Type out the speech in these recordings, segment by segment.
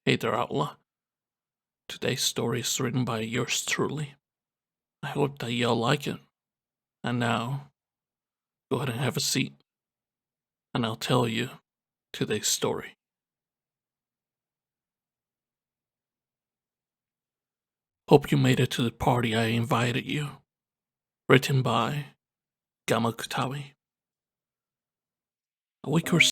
Hey there, Outlaw. Today's story is written by yours truly. I hope that y'all like it. And now, go ahead and have a seat, and I'll tell you today's story. Hope you made it to the party I invited you. Written by Gamma Akutabi. A week or so.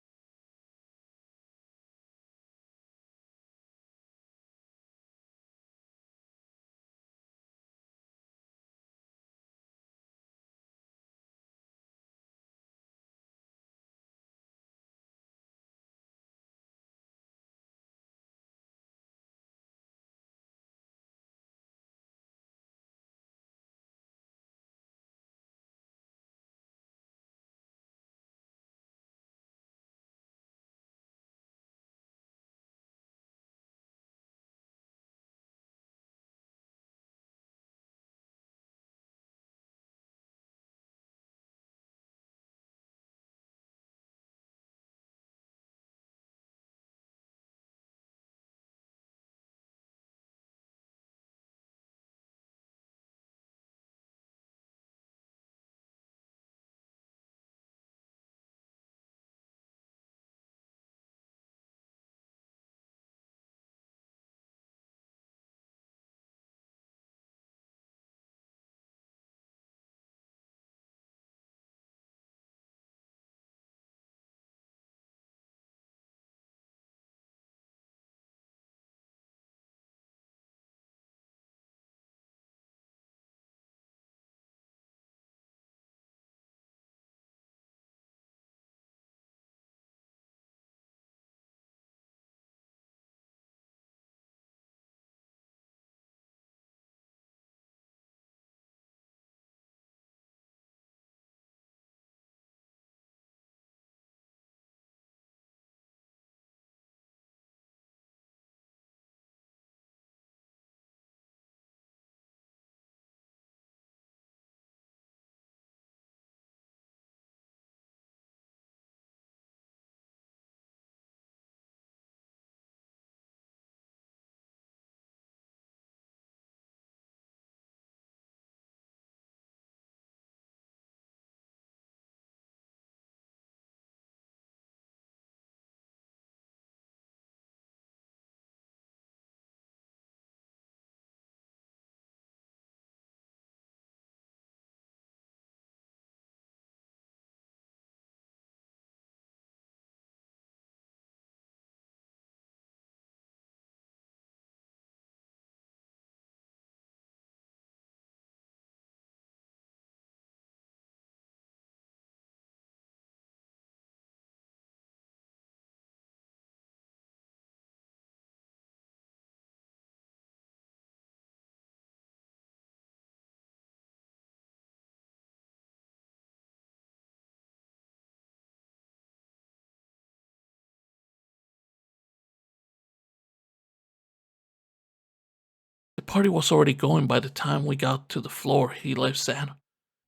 The party was already going by the time we got to the floor he lives at.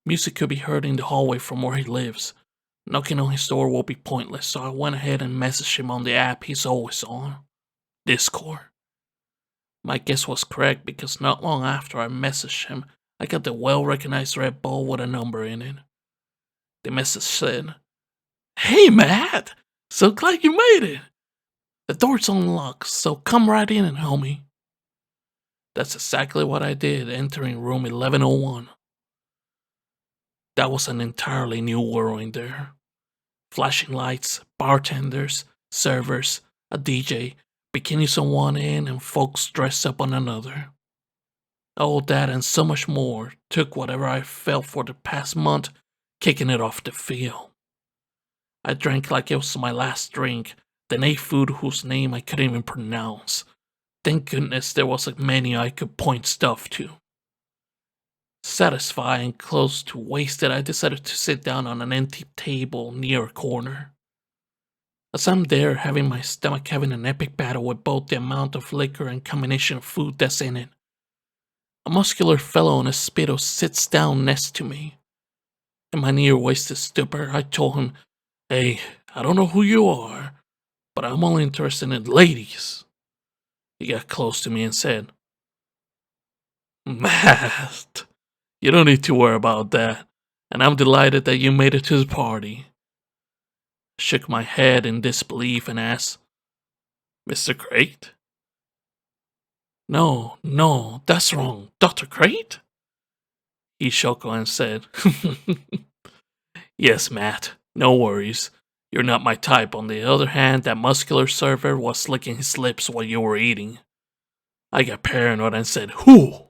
Music could be heard in the hallway from where he lives. Knocking on his door will be pointless, so I went ahead and messaged him on the app he's always on, Discord. My guess was correct because not long after I messaged him, I got the well-recognized red ball with a number in it. The message said, "Hey Matt! So glad you made it! The door's unlocked, so come right in, homie." That's exactly what I did, entering room 1101. That was an entirely new world in there. Flashing lights, bartenders, servers, a DJ, bikinis on one end and folks dressed up on another. All that and so much more took whatever I felt for the past month, kicking it off the field. I drank like it was my last drink, then ate food whose name I couldn't even pronounce. Thank goodness there was a menu I could point stuff to. Satisfied and close to wasted, I decided to sit down on an empty table near a corner. As I'm there, having my stomach having an epic battle with both the amount of liquor and combination of food that's in it, a muscular fellow in a Speedo sits down next to me. In my near-wasted stupor, I told him, "Hey, I don't know who you are, but I'm only interested in ladies." He got close to me and said, "Matt, you don't need to worry about that, and I'm delighted that you made it to the party." I shook my head in disbelief and asked, "Mr. Crate?" "No, no, that's wrong. Dr. Crate?" He chuckled and said, "Yes, Matt, no worries. You're not my type. On the other hand, that muscular server was licking his lips while you were eating." I got paranoid and said, "Who?"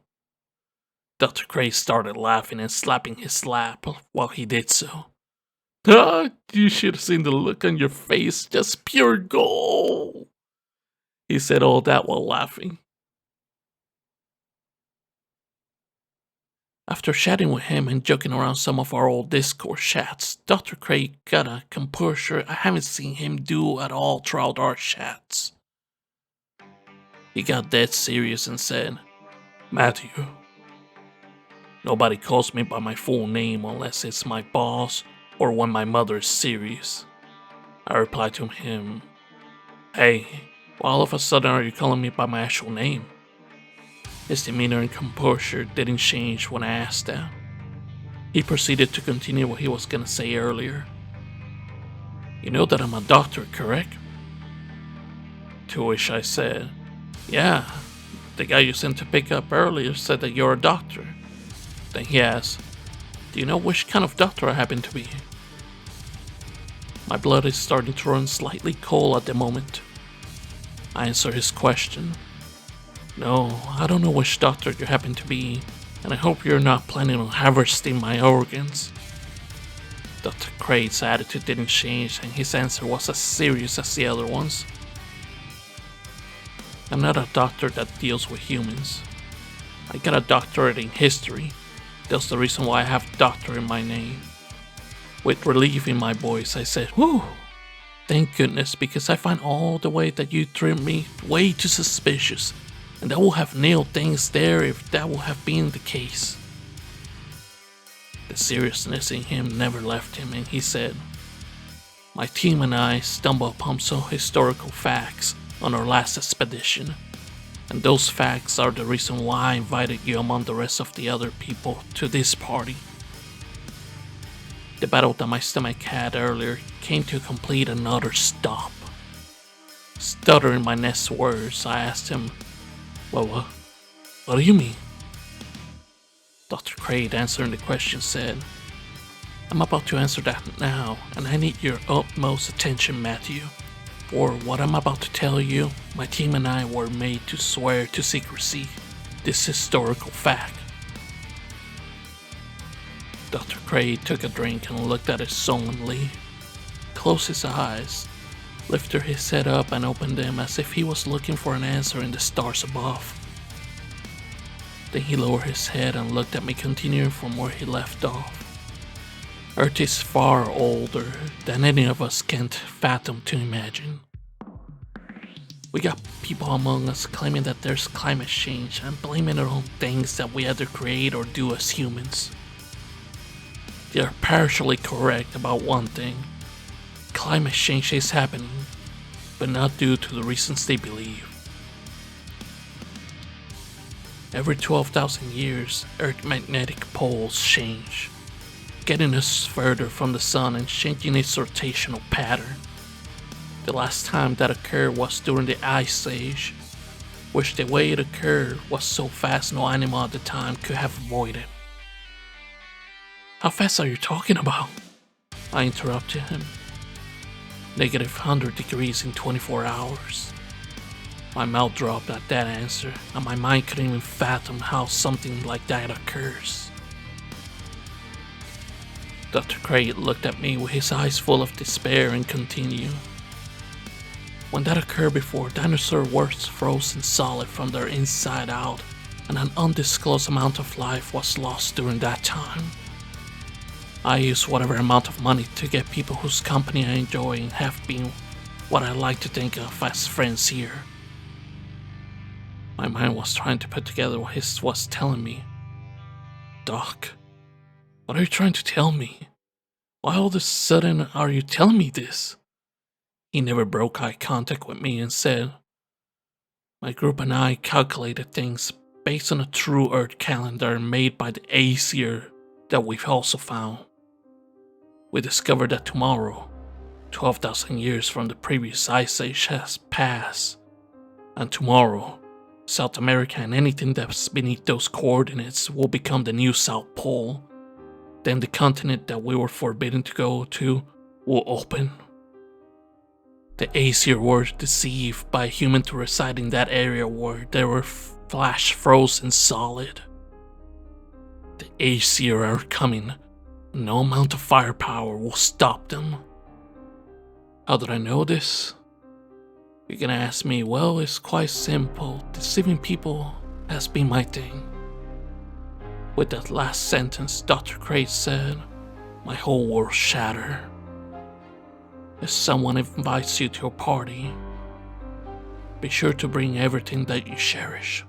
Dr. Crate started laughing and slapping his lap while he did so. "Ah, you should have seen the look on your face, just pure gold." He said all that while laughing. After chatting with him and joking around some of our old Discord chats, Dr. Craig got a composure I haven't seen him do at all throughout our chats. He got dead serious and said, "Matthew, nobody calls me by my full name unless it's my boss or when my mother is serious." I replied to him, "Hey, why all of a sudden are you calling me by my actual name?" His demeanor and composure didn't change when I asked that. He proceeded to continue what he was gonna say earlier. "You know that I'm a doctor, correct?" To which I said, "Yeah, the guy you sent to pick up earlier said that you're a doctor." Then he asked, "Do you know which kind of doctor I happen to be?" My blood is starting to run slightly cold at the moment. I answered his question. "No, I don't know which doctor you happen to be, and I hope you're not planning on harvesting my organs." Dr. Crate's attitude didn't change, and his answer was as serious as the other ones. "I'm not a doctor that deals with humans. I got a doctorate in history. That's the reason why I have doctor in my name." With relief in my voice, I said, "Whew, thank goodness, because I find all the way that you treat me way too suspicious, and that would have nailed things there if that would have been the case." The seriousness in him never left him, and he said, "My team and I stumbled upon some historical facts on our last expedition, and those facts are the reason why I invited you among the rest of the other people to this party." The battle that my stomach had earlier came to a complete and utter stop. Stuttering my next words, I asked him, "Well, what do you mean?" Dr. Crate, answering the question, said, "I'm about to answer that now, and I need your utmost attention, Matthew. For what I'm about to tell you, my team and I were made to swear to secrecy this historical fact." Dr. Crate took a drink and looked at it solemnly, closed his eyes, lifted his head up and opened them as if he was looking for an answer in the stars above. Then he lowered his head and looked at me, continuing from where he left off. "Earth is far older than any of us can fathom to imagine. We got people among us claiming that there's climate change and blaming it on things that we either create or do as humans. They are partially correct about one thing. Climate change is happening, but not due to the reasons they believe. Every 12,000 years, Earth's magnetic poles change, getting us further from the sun and changing its rotational pattern. The last time that occurred was during the Ice Age, which the way it occurred was so fast no animal at the time could have avoided." "How fast are you talking about?" I interrupted him. -100 degrees in 24 hours. My mouth dropped at that answer, and my mind couldn't even fathom how something like that occurs. Dr. Crate looked at me with his eyes full of despair and continued, "When that occurred before, dinosaurs were frozen solid from their inside out, and an undisclosed amount of life was lost during that time. I used whatever amount of money to get people whose company I enjoy and have been what I like to think of as friends here." My mind was trying to put together what he was telling me. "Doc, what are you trying to tell me? Why all of a sudden are you telling me this?" He never broke eye contact with me and said, My group and I calculated things based on a true Earth calendar made by the Aesir that we've also found. We discovered that tomorrow, 12,000 years from the previous ice age has passed, and tomorrow, South America and anything that's beneath those coordinates will become the new South Pole. Then the continent that we were forbidden to go to will open. The Aesir were deceived by a human to reside in that area where they were flash frozen solid. The Aesir are coming. No amount of firepower will stop them. How did I know this? You're gonna ask me, well, it's quite simple. Deceiving people has been my thing. With that last sentence, Dr. Crate said, my whole world shattered. If someone invites you to a party, be sure to bring everything that you cherish.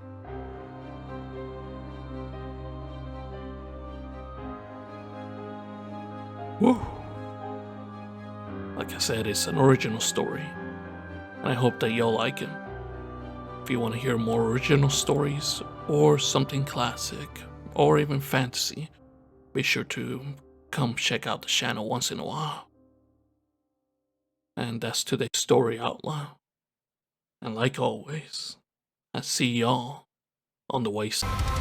Woo! Like I said, it's an original story, and I hope that y'all like it. If you want to hear more original stories, or something classic, or even fantasy, be sure to come check out the channel once in a while. And that's today's story outline. And like always, I see y'all on the wayside.